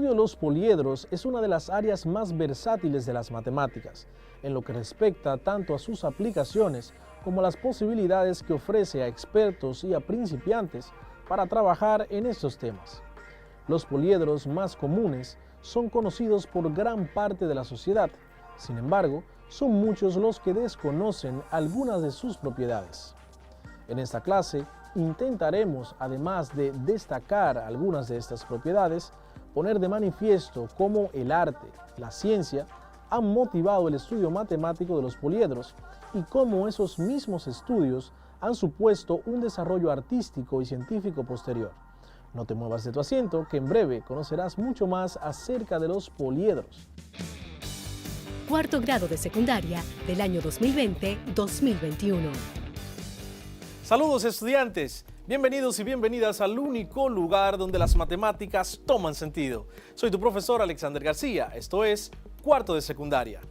estudio de los poliedros es una de las áreas más versátiles de las matemáticas, en lo que respecta tanto a sus aplicaciones como a las posibilidades que ofrece a expertos y a principiantes para trabajar en estos temas. Los poliedros más comunes son conocidos por gran parte de la sociedad, sin embargo, son muchos los que desconocen algunas de sus propiedades. En esta clase intentaremos, además de destacar algunas de estas propiedades, poner de manifiesto cómo el arte, la ciencia, han motivado el estudio matemático de los poliedros y cómo esos mismos estudios han supuesto un desarrollo artístico y científico posterior. No te muevas de tu asiento, que en breve conocerás mucho más acerca de los poliedros. Cuarto grado de secundaria del año 2020-2021. Saludos estudiantes, bienvenidos y bienvenidas al único lugar donde las matemáticas toman sentido. Soy tu profesor Alexander García, esto es Cuarto de Secundaria.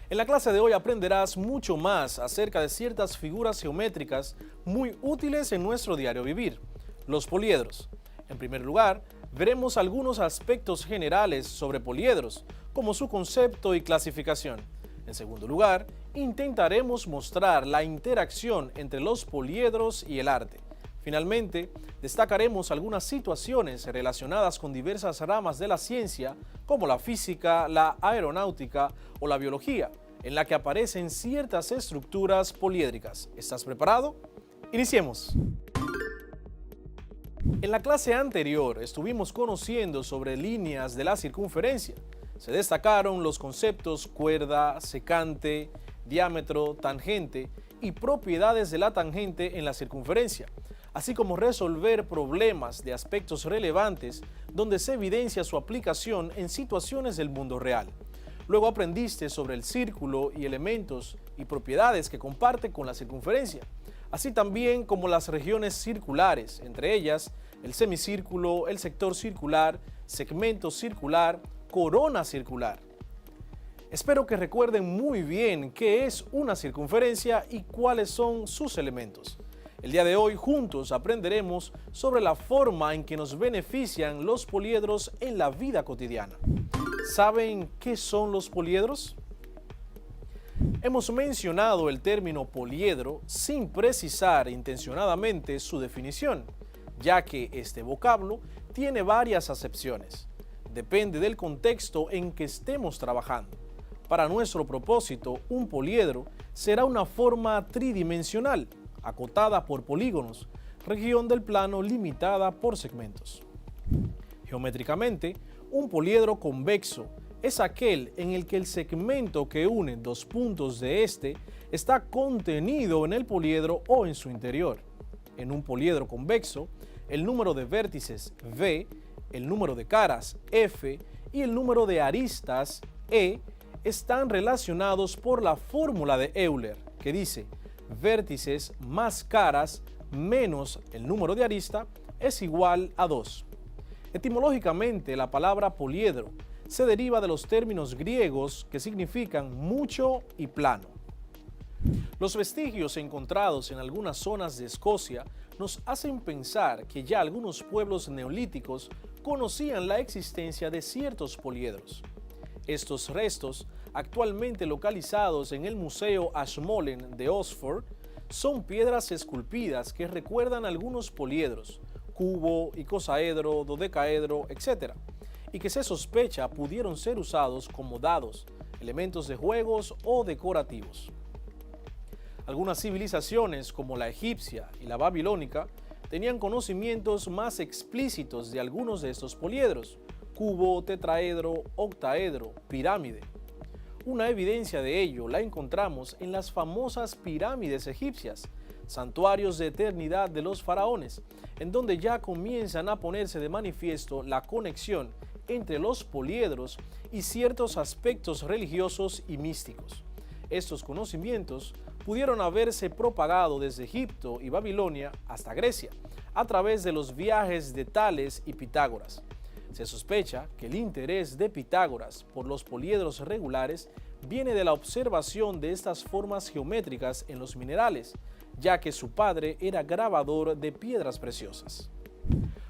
En la clase de hoy aprenderás mucho más acerca de ciertas figuras geométricas muy útiles en nuestro diario vivir, los poliedros. En primer lugar, veremos algunos aspectos generales sobre poliedros, como su concepto y clasificación. En segundo lugar, intentaremos mostrar la interacción entre los poliedros y el arte. Finalmente, destacaremos algunas situaciones relacionadas con diversas ramas de la ciencia, como la física, la aeronáutica o la biología, en la que aparecen ciertas estructuras poliédricas. ¿Estás preparado? Iniciemos. En la clase anterior estuvimos conociendo sobre líneas de la circunferencia. Se destacaron los conceptos cuerda, secante, diámetro, tangente y propiedades de la tangente en la circunferencia, así como resolver problemas de aspectos relevantes donde se evidencia su aplicación en situaciones del mundo real. Luego aprendiste sobre el círculo y elementos y propiedades que comparte con la circunferencia, así también como las regiones circulares, entre ellas el semicírculo, el sector circular, segmento circular, corona circular. Espero que recuerden muy bien qué es una circunferencia y cuáles son sus elementos. El día de hoy juntos aprenderemos sobre la forma en que nos benefician los poliedros en la vida cotidiana. ¿Saben qué son los poliedros? Hemos mencionado el término poliedro sin precisar intencionadamente su definición, ya que este vocablo tiene varias acepciones. Depende del contexto en que estemos trabajando. Para nuestro propósito, un poliedro será una forma tridimensional, acotada por polígonos, región del plano limitada por segmentos. Geométricamente, un poliedro convexo es aquel en el que el segmento que une dos puntos de este está contenido en el poliedro o en su interior. En un poliedro convexo, el número de vértices V, el número de caras F y el número de aristas E están relacionados por la fórmula de Euler, que dice vértices más caras menos el número de arista es igual a 2. Etimológicamente, la palabra poliedro se deriva de los términos griegos que significan mucho y plano. Los vestigios encontrados en algunas zonas de Escocia nos hacen pensar que ya algunos pueblos neolíticos conocían la existencia de ciertos poliedros. Estos restos, actualmente localizados en el Museo Ashmolean de Oxford, son piedras esculpidas que recuerdan algunos poliedros, cubo, icosaedro, dodecaedro, etc., y que se sospecha pudieron ser usados como dados, elementos de juegos o decorativos. Algunas civilizaciones, como la egipcia y la babilónica, tenían conocimientos más explícitos de algunos de estos poliedros, cubo, tetraedro, octaedro, pirámide. Una evidencia de ello la encontramos en las famosas pirámides egipcias, santuarios de eternidad de los faraones, en donde ya comienzan a ponerse de manifiesto la conexión entre los poliedros y ciertos aspectos religiosos y místicos. Estos conocimientos pudieron haberse propagado desde Egipto y Babilonia hasta Grecia, a través de los viajes de Tales y Pitágoras. Se sospecha que el interés de Pitágoras por los poliedros regulares viene de la observación de estas formas geométricas en los minerales, ya que su padre era grabador de piedras preciosas.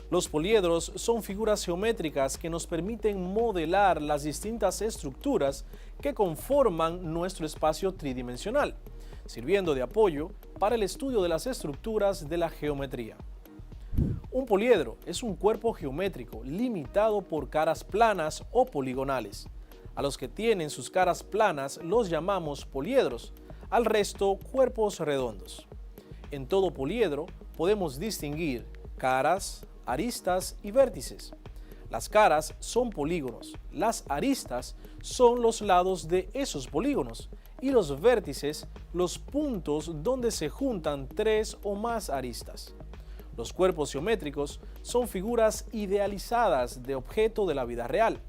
Los poliedros son figuras geométricas que nos permiten modelar las distintas estructuras que conforman nuestro espacio tridimensional, sirviendo de apoyo para el estudio de las estructuras de la geometría. Un poliedro es un cuerpo geométrico limitado por caras planas o poligonales. A los que tienen sus caras planas los llamamos poliedros, al resto cuerpos redondos. En todo poliedro podemos distinguir caras, aristas y vértices. Las caras son polígonos, las aristas son los lados de esos polígonos y los vértices los puntos donde se juntan tres o más aristas. Los cuerpos geométricos son figuras idealizadas de objeto de la vida real.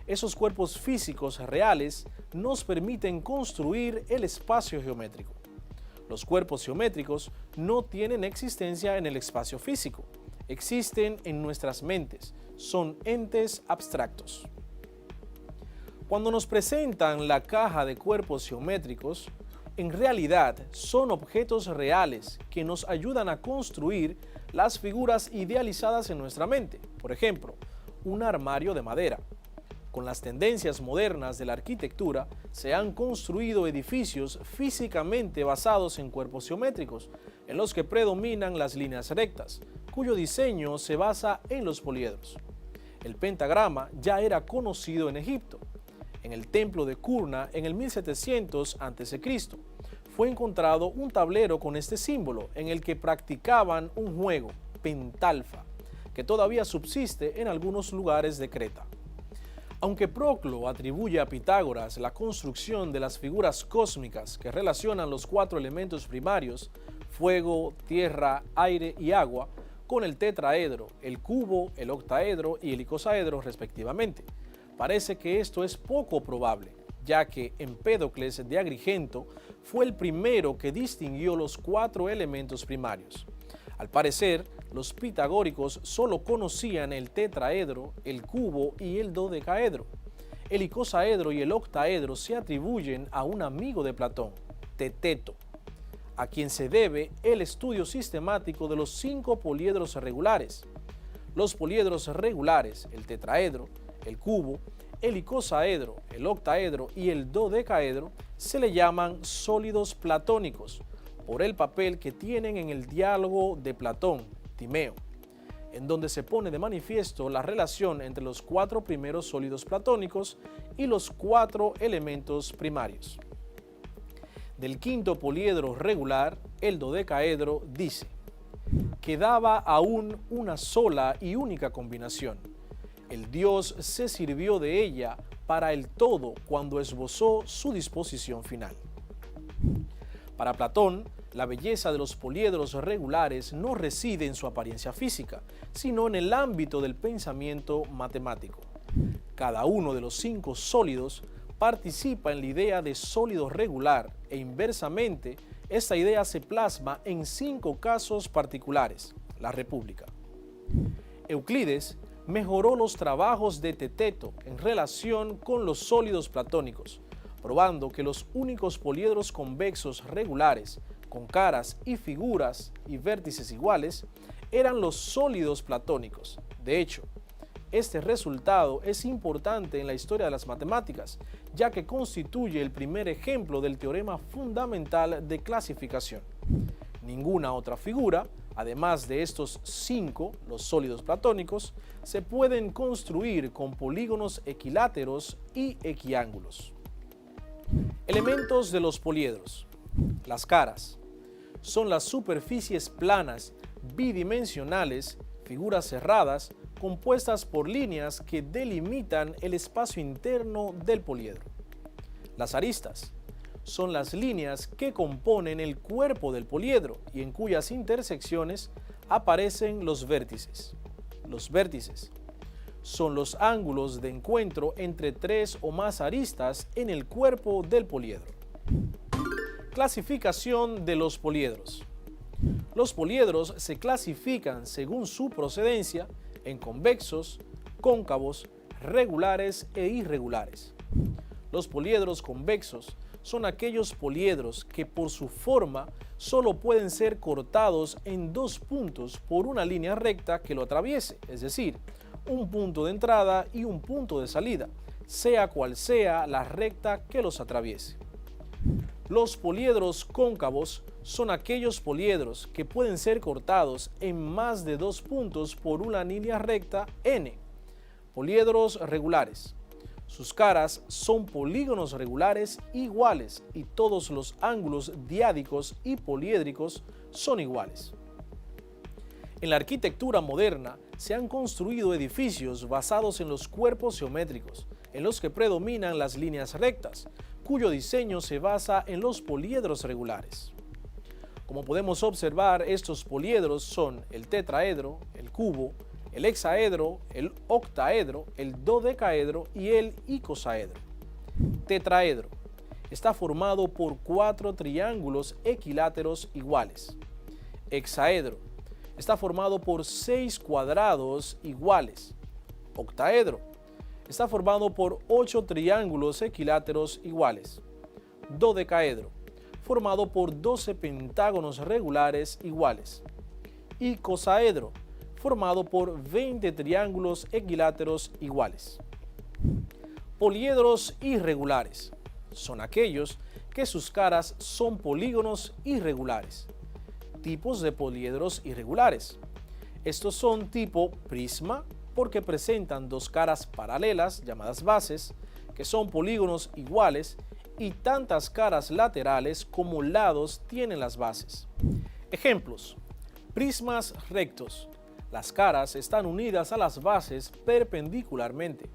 Esos cuerpos físicos reales nos permiten construir el espacio geométrico. Los cuerpos geométricos no tienen existencia en el espacio físico. Existen en nuestras mentes, son entes abstractos. Cuando nos presentan la caja de cuerpos geométricos, en realidad son objetos reales que nos ayudan a construir las figuras idealizadas en nuestra mente. Por ejemplo, un armario de madera. Con las tendencias modernas de la arquitectura, se han construido edificios físicamente basados en cuerpos geométricos, en los que predominan las líneas rectas, cuyo diseño se basa en los poliedros. El pentagrama ya era conocido en Egipto. En el templo de Kurna, en el 1700 a.C., fue encontrado un tablero con este símbolo en el que practicaban un juego, pentalfa, que todavía subsiste en algunos lugares de Creta. Aunque Proclo atribuye a Pitágoras la construcción de las figuras cósmicas que relacionan los cuatro elementos primarios, fuego, tierra, aire y agua, con el tetraedro, el cubo, el octaedro y el icosaedro respectivamente, parece que esto es poco probable, ya que Empédocles de Agrigento fue el primero que distinguió los cuatro elementos primarios. Al parecer, los pitagóricos solo conocían el tetraedro, el cubo y el dodecaedro. El icosaedro y el octaedro se atribuyen a un amigo de Platón, Teteto, a quien se debe el estudio sistemático de los 5 poliedros regulares. Los poliedros regulares, el tetraedro, el cubo, el icosaedro, el octaedro y el dodecaedro, se le llaman sólidos platónicos, por el papel que tienen en el diálogo de Platón, Timeo, en donde se pone de manifiesto la relación entre los 4 primeros sólidos platónicos y los 4 elementos primarios. Del quinto poliedro regular, el dodecaedro, dice: quedaba aún una sola y única combinación. El Dios se sirvió de ella para el todo cuando esbozó su disposición final. Para Platón, la belleza de los poliedros regulares no reside en su apariencia física, sino en el ámbito del pensamiento matemático. Cada uno de los 5 sólidos participa en la idea de sólido regular e inversamente, esta idea se plasma en 5 casos particulares, la República. Euclides mejoró los trabajos de Teteto en relación con los sólidos platónicos, probando que los únicos poliedros convexos regulares, con caras y figuras y vértices iguales, eran los sólidos platónicos. De hecho, este resultado es importante en la historia de las matemáticas, ya que constituye el primer ejemplo del teorema fundamental de clasificación. Ninguna otra figura, además de estos 5, los sólidos platónicos, se pueden construir con polígonos equiláteros y equiángulos. Elementos de los poliedros. Las caras son las superficies planas, bidimensionales, figuras cerradas, compuestas por líneas que delimitan el espacio interno del poliedro. Las aristas son las líneas que componen el cuerpo del poliedro y en cuyas intersecciones aparecen los vértices. Los vértices son los ángulos de encuentro entre 3 o más aristas en el cuerpo del poliedro. Clasificación de los poliedros. Los poliedros se clasifican según su procedencia en convexos, cóncavos, regulares e irregulares. Los poliedros convexos son aquellos poliedros que por su forma solo pueden ser cortados en dos puntos por una línea recta que lo atraviese, es decir, un punto de entrada y un punto de salida, sea cual sea la recta que los atraviese. Los poliedros cóncavos son aquellos poliedros que pueden ser cortados en más de dos puntos por una línea recta n. Poliedros regulares. Sus caras son polígonos regulares iguales y todos los ángulos diádicos y poliédricos son iguales. En la arquitectura moderna se han construido edificios basados en los cuerpos geométricos, en los que predominan las líneas rectas, cuyo diseño se basa en los poliedros regulares. Como podemos observar, estos poliedros son el tetraedro, el cubo, el hexaedro, el octaedro, el dodecaedro y el icosaedro. Tetraedro está formado por 4 triángulos equiláteros iguales. Hexaedro está formado por 6 cuadrados iguales. Octaedro está formado por 8 triángulos equiláteros iguales. Dodecaedro, formado por 12 pentágonos regulares iguales. Icosaedro, formado por 20 triángulos equiláteros iguales. Poliedros irregulares son aquellos que sus caras son polígonos irregulares. Tipos de poliedros irregulares. Estos son tipo prisma, porque presentan dos caras paralelas llamadas bases, que son polígonos iguales, y tantas caras laterales como lados tienen las bases. Ejemplos: prismas rectos. Las caras están unidas a las bases perpendicularmente.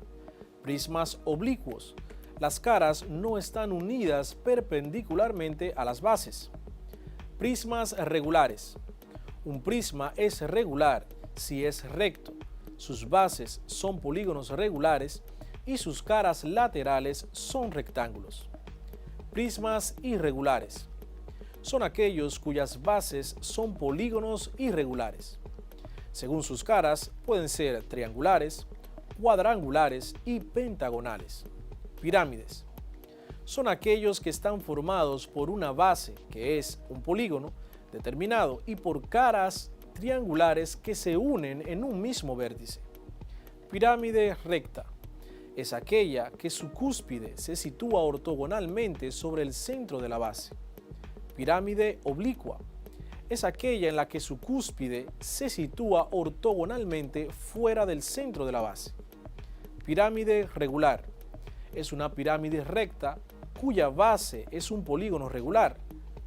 Prismas oblicuos. Las caras no están unidas perpendicularmente a las bases. Prismas regulares. Un prisma es regular si es recto, sus bases son polígonos regulares y sus caras laterales son rectángulos. Prismas irregulares son aquellos cuyas bases son polígonos irregulares. Según sus caras, pueden ser triangulares, cuadrangulares y pentagonales. Pirámides son aquellos que están formados por una base, que es un polígono determinado, y por caras triangulares que se unen en un mismo vértice. Pirámide recta es aquella que su cúspide se sitúa ortogonalmente sobre el centro de la base. Pirámide oblicua es aquella en la que su cúspide se sitúa ortogonalmente fuera del centro de la base. Pirámide regular es una pirámide recta cuya base es un polígono regular.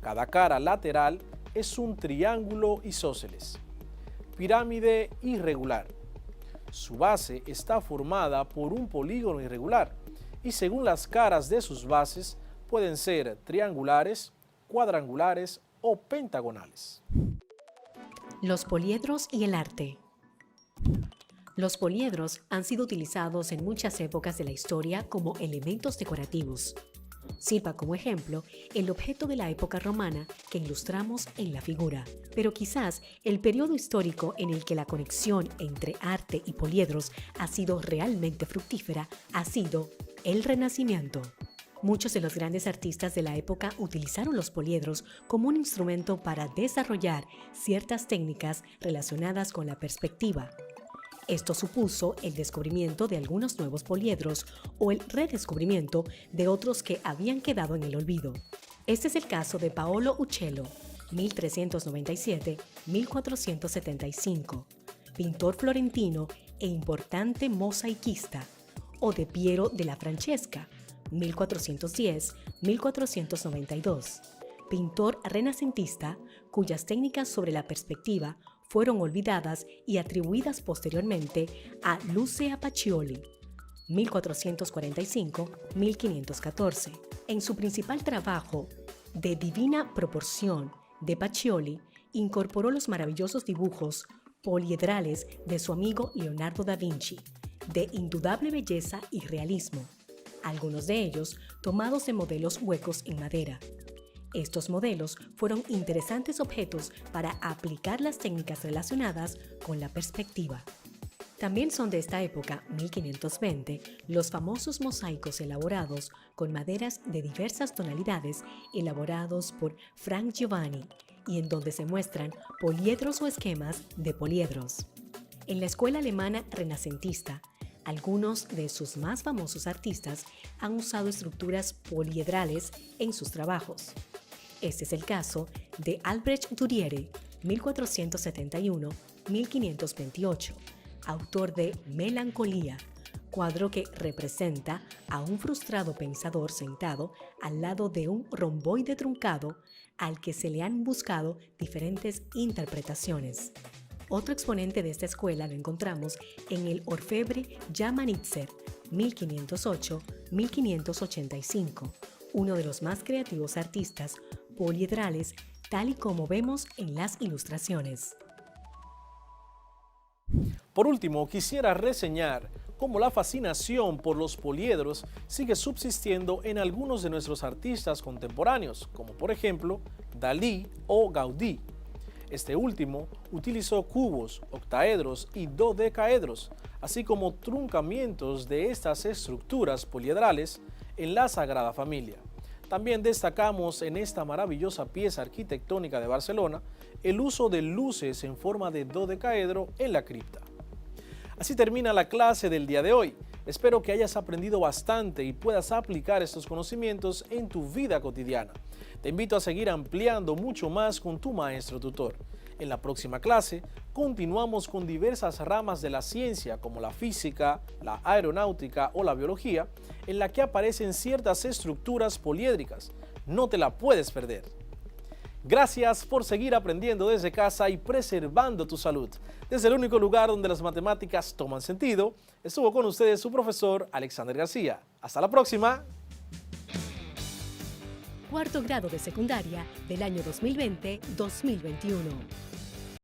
Cada cara lateral es un triángulo isósceles. Pirámide irregular. Su base está formada por un polígono irregular y según las caras de sus bases pueden ser triangulares, cuadrangulares o pentagonales. Los poliedros y el arte. Los poliedros han sido utilizados en muchas épocas de la historia como elementos decorativos. Sirva como ejemplo el objeto de la época romana que ilustramos en la figura. Pero quizás el periodo histórico en el que la conexión entre arte y poliedros ha sido realmente fructífera ha sido el Renacimiento. Muchos de los grandes artistas de la época utilizaron los poliedros como un instrumento para desarrollar ciertas técnicas relacionadas con la perspectiva. Esto supuso el descubrimiento de algunos nuevos poliedros o el redescubrimiento de otros que habían quedado en el olvido. Este es el caso de Paolo Uccello, 1397-1475, pintor florentino e importante mosaiquista, o de Piero della Francesca, 1410-1492, pintor renacentista cuyas técnicas sobre la perspectiva fueron olvidadas y atribuidas posteriormente a Luca Pacioli, 1445-1514. En su principal trabajo, De Divina Proporción, de Pacioli incorporó los maravillosos dibujos poliedrales de su amigo Leonardo da Vinci, de indudable belleza y realismo, algunos de ellos tomados de modelos huecos en madera. Estos modelos fueron interesantes objetos para aplicar las técnicas relacionadas con la perspectiva. También son de esta época, 1520, los famosos mosaicos elaborados con maderas de diversas tonalidades elaborados por Frank Giovanni y en donde se muestran poliedros o esquemas de poliedros. En la escuela alemana renacentista, algunos de sus más famosos artistas han usado estructuras poliedrales en sus trabajos. Este es el caso de Albrecht Dürer, 1471-1528, autor de Melancolía, cuadro que representa a un frustrado pensador sentado al lado de un romboide truncado al que se le han buscado diferentes interpretaciones. Otro exponente de esta escuela lo encontramos en el orfebre Jan Manitzer, 1508-1585, uno de los más creativos artistas poliedrales, tal y como vemos en las ilustraciones. Por último, quisiera reseñar cómo la fascinación por los poliedros sigue subsistiendo en algunos de nuestros artistas contemporáneos, como por ejemplo Dalí o Gaudí. Este último utilizó cubos, octaedros y dodecaedros, así como truncamientos de estas estructuras poliedrales en la Sagrada Familia. También destacamos en esta maravillosa pieza arquitectónica de Barcelona el uso de luces en forma de dodecaedro en la cripta. Así termina la clase del día de hoy. Espero que hayas aprendido bastante y puedas aplicar estos conocimientos en tu vida cotidiana. Te invito a seguir ampliando mucho más con tu maestro tutor. En la próxima clase continuamos con diversas ramas de la ciencia como la física, la aeronáutica o la biología, en la que aparecen ciertas estructuras poliédricas. No te la puedes perder. Gracias por seguir aprendiendo desde casa y preservando tu salud. Desde el único lugar donde las matemáticas toman sentido, estuvo con ustedes su profesor Alexander García. Hasta la próxima. Cuarto grado de secundaria del año 2020-2021.